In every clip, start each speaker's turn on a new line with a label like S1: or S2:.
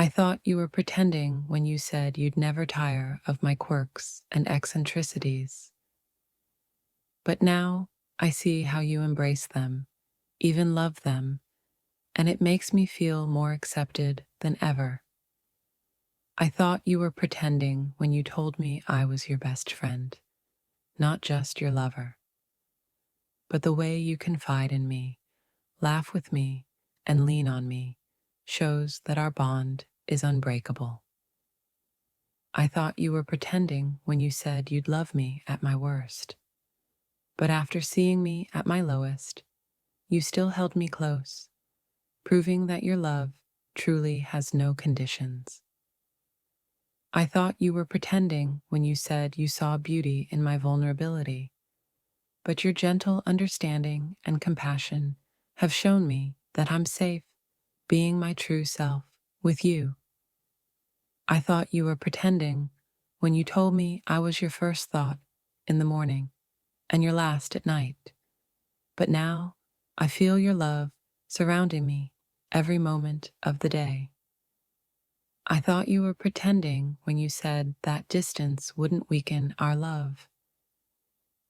S1: I thought you were pretending when you said you'd never tire of my quirks and eccentricities. But now I see how you embrace them, even love them, and it makes me feel more accepted than ever. I thought you were pretending when you told me I was your best friend, not just your lover. But the way you confide in me, laugh with me, and lean on me shows that our bond is unbreakable. I thought you were pretending when you said you'd love me at my worst. But after seeing me at my lowest, you still held me close, proving that your love truly has no conditions. I thought you were pretending when you said you saw beauty in my vulnerability, but your gentle understanding and compassion have shown me that I'm safe being my true self with you. I thought you were pretending when you told me I was your first thought in the morning and your last at night. But now I feel your love surrounding me every moment of the day. I thought you were pretending when you said that distance wouldn't weaken our love.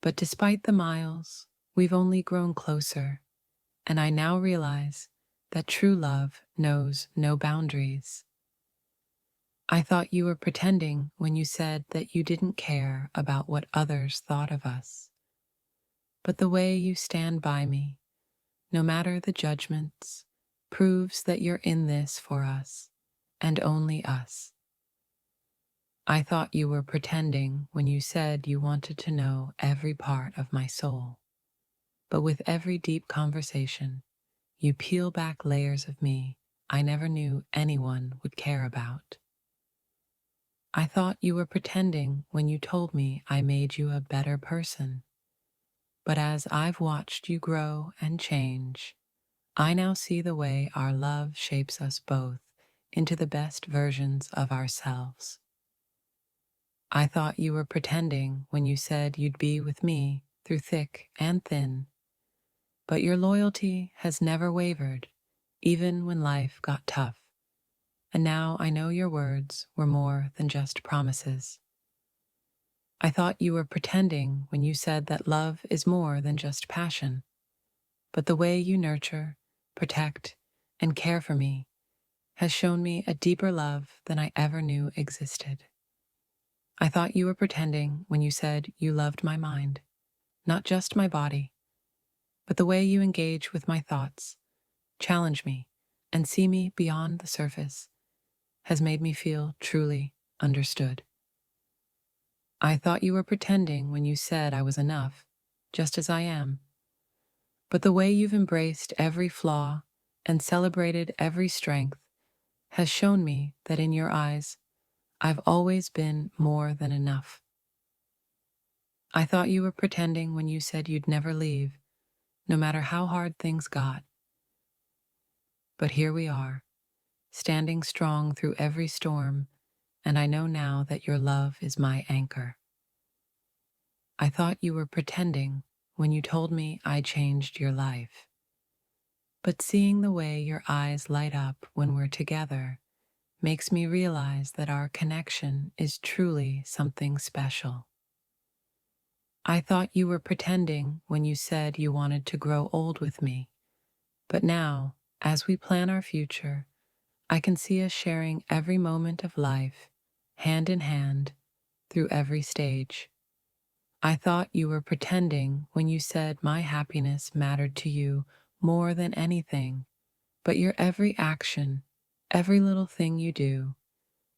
S1: But despite the miles, we've only grown closer, and I now realize that true love knows no boundaries. I thought you were pretending when you said that you didn't care about what others thought of us. But the way you stand by me, no matter the judgments, proves that you're in this for us, and only us. I thought you were pretending when you said you wanted to know every part of my soul. But with every deep conversation, you peel back layers of me I never knew anyone would care about. I thought you were pretending when you told me I made you a better person. But as I've watched you grow and change, I now see the way our love shapes us both into the best versions of ourselves. I thought you were pretending when you said you'd be with me through thick and thin, but your loyalty has never wavered, even when life got tough. And now I know your words were more than just promises. I thought you were pretending when you said that love is more than just passion, but the way you nurture, protect, and care for me has shown me a deeper love than I ever knew existed. I thought you were pretending when you said you loved my mind, not just my body, but the way you engage with my thoughts, challenge me, and see me beyond the surface has made me feel truly understood. I thought you were pretending when you said I was enough, just as I am, but the way you've embraced every flaw and celebrated every strength has shown me that in your eyes, I've always been more than enough. I thought you were pretending when you said you'd never leave, no matter how hard things got. But here we are, standing strong through every storm, and I know now that your love is my anchor. I thought you were pretending when you told me I changed your life. But seeing the way your eyes light up when we're together makes me realize that our connection is truly something special. I thought you were pretending when you said you wanted to grow old with me, but now, as we plan our future, I can see us sharing every moment of life, hand in hand, through every stage. I thought you were pretending when you said my happiness mattered to you more than anything, but your every action, every little thing you do,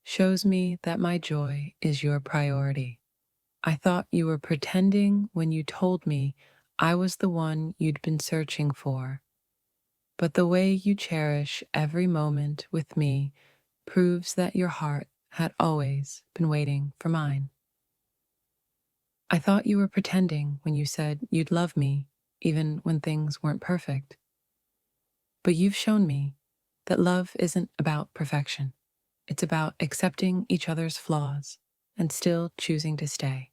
S1: shows me that my joy is your priority. I thought you were pretending when you told me I was the one you'd been searching for, but the way you cherish every moment with me proves that your heart had always been waiting for mine. I thought you were pretending when you said you'd love me even when things weren't perfect. But you've shown me that love isn't about perfection. It's about accepting each other's flaws and still choosing to stay.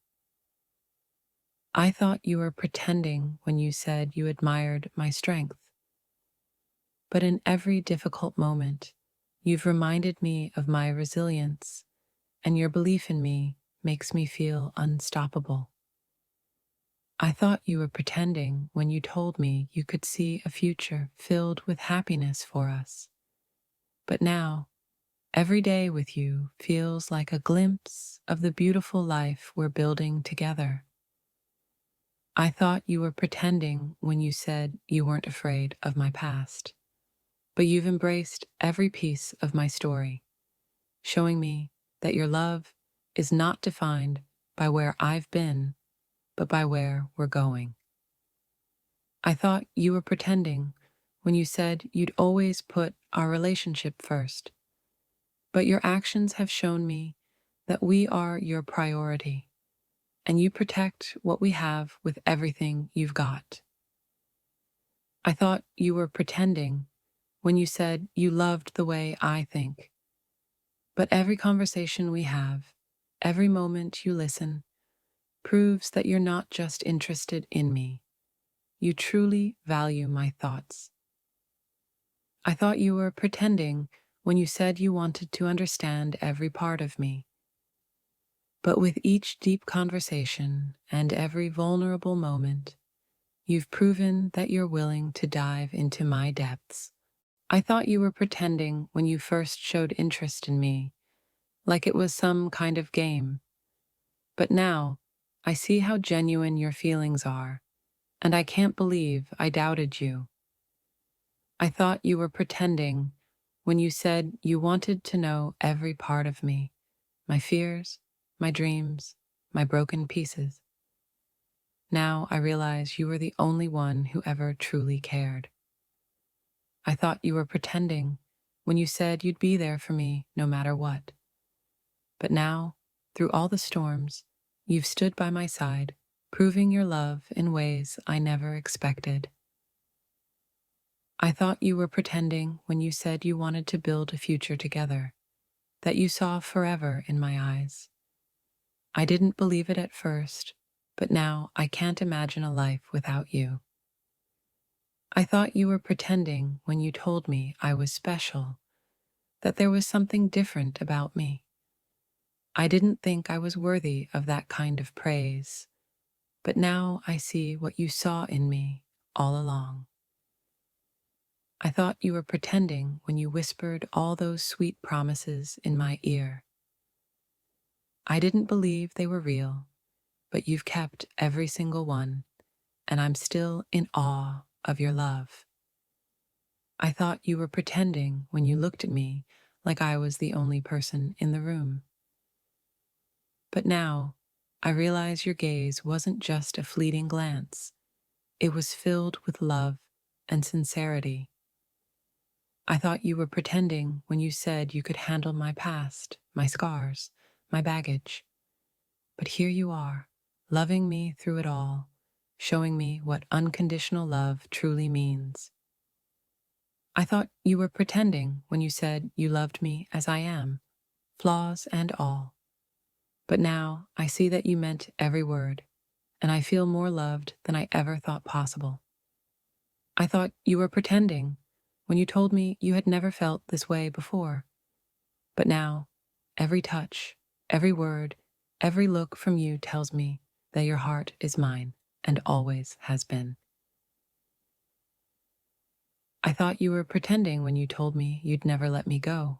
S1: I thought you were pretending when you said you admired my strength. But in every difficult moment, you've reminded me of my resilience, and your belief in me makes me feel unstoppable. I thought you were pretending when you told me you could see a future filled with happiness for us. But now, every day with you feels like a glimpse of the beautiful life we're building together. I thought you were pretending when you said you weren't afraid of my past, but you've embraced every piece of my story, showing me that your love is not defined by where I've been, but by where we're going. I thought you were pretending when you said you'd always put our relationship first, but your actions have shown me that we are your priority, and you protect what we have with everything you've got. I thought you were pretending when you said you loved the way I think, but every conversation we have, every moment you listen, proves that you're not just interested in me. You truly value my thoughts. I thought you were pretending when you said you wanted to understand every part of me. But with each deep conversation and every vulnerable moment, you've proven that you're willing to dive into my depths. I thought you were pretending when you first showed interest in me, like it was some kind of game. But now, I see how genuine your feelings are, and I can't believe I doubted you. I thought you were pretending when you said you wanted to know every part of me, my fears, my dreams, my broken pieces. Now I realize you were the only one who ever truly cared. I thought you were pretending when you said you'd be there for me no matter what. But now, through all the storms, you've stood by my side, proving your love in ways I never expected. I thought you were pretending when you said you wanted to build a future together, that you saw forever in my eyes. I didn't believe it at first, but now I can't imagine a life without you. I thought you were pretending when you told me I was special, that there was something different about me. I didn't think I was worthy of that kind of praise, but now I see what you saw in me all along. I thought you were pretending when you whispered all those sweet promises in my ear. I didn't believe they were real, but you've kept every single one, and I'm still in awe of your love. I thought you were pretending when you looked at me like I was the only person in the room. But now, I realize your gaze wasn't just a fleeting glance. It was filled with love and sincerity. I thought you were pretending when you said you could handle my past, my scars, my baggage. But here you are, loving me through it all, showing me what unconditional love truly means. I thought you were pretending when you said you loved me as I am, flaws and all. But now I see that you meant every word, and I feel more loved than I ever thought possible. I thought you were pretending when you told me you had never felt this way before. But now, every touch, every word, every look from you tells me that your heart is mine and always has been. I thought you were pretending when you told me you'd never let me go.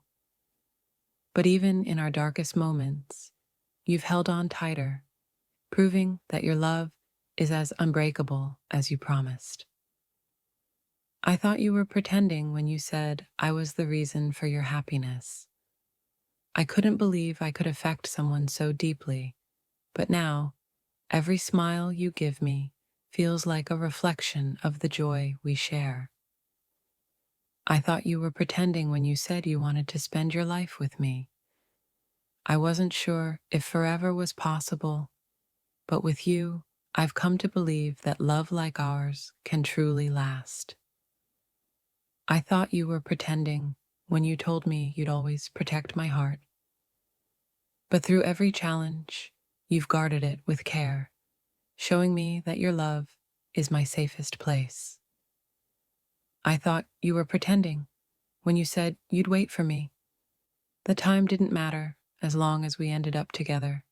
S1: But even in our darkest moments, you've held on tighter, proving that your love is as unbreakable as you promised. I thought you were pretending when you said I was the reason for your happiness. I couldn't believe I could affect someone so deeply, but now, every smile you give me feels like a reflection of the joy we share. I thought you were pretending when you said you wanted to spend your life with me. I wasn't sure if forever was possible, but with you, I've come to believe that love like ours can truly last. I thought you were pretending when you told me you'd always protect my heart. But through every challenge, you've guarded it with care, showing me that your love is my safest place. I thought you were pretending when you said you'd wait for me. The time didn't matter as long as we ended up together.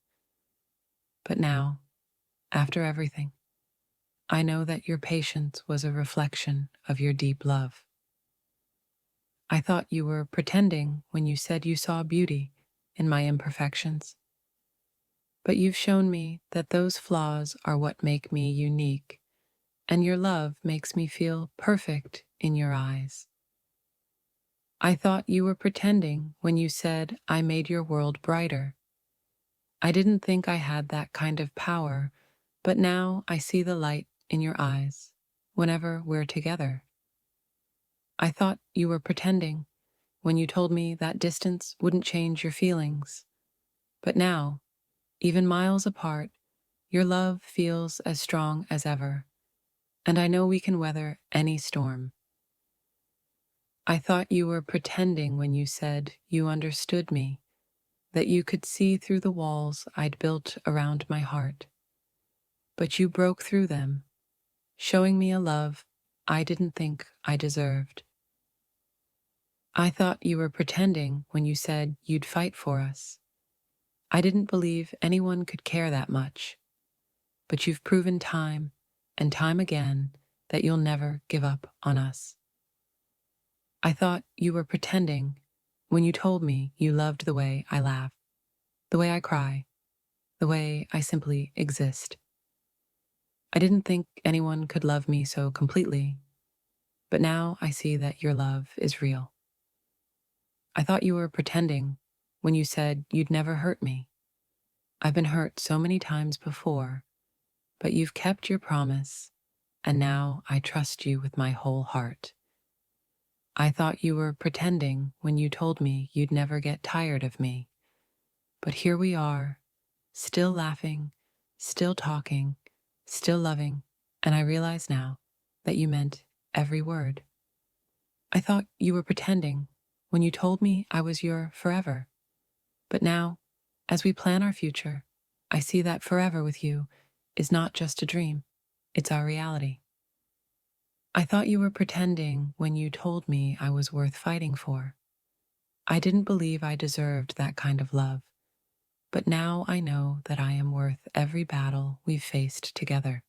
S1: But now, after everything, I know that your patience was a reflection of your deep love. I thought you were pretending when you said you saw beauty in my imperfections. But you've shown me that those flaws are what make me unique, and your love makes me feel perfect in your eyes. I thought you were pretending when you said I made your world brighter. I didn't think I had that kind of power, but now I see the light in your eyes whenever we're together. I thought you were pretending when you told me that distance wouldn't change your feelings. But now, even miles apart, your love feels as strong as ever, and I know we can weather any storm. I thought you were pretending when you said you understood me, that you could see through the walls I'd built around my heart. But you broke through them, showing me a love I didn't think I deserved. I thought you were pretending when you said you'd fight for us. I didn't believe anyone could care that much, but you've proven time and time again that you'll never give up on us. I thought you were pretending when you told me you loved the way I laugh, the way I cry, the way I simply exist. I didn't think anyone could love me so completely, but now I see that your love is real. I thought you were pretending when you said you'd never hurt me. I've been hurt so many times before, but you've kept your promise, and now I trust you with my whole heart. I thought you were pretending when you told me you'd never get tired of me, but here we are, still laughing, still talking, still loving, and I realize now that you meant every word. I thought you were pretending when you told me I was your forever, but now, as we plan our future, I see that forever with you is not just a dream, it's our reality. I thought you were pretending when you told me I was worth fighting for. I didn't believe I deserved that kind of love, but now I know that I am worth every battle we've faced together.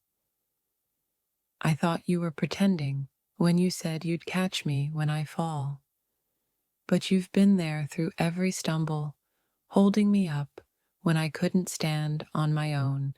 S1: I thought you were pretending when you said you'd catch me when I fall, but you've been there through every stumble, holding me up when I couldn't stand on my own,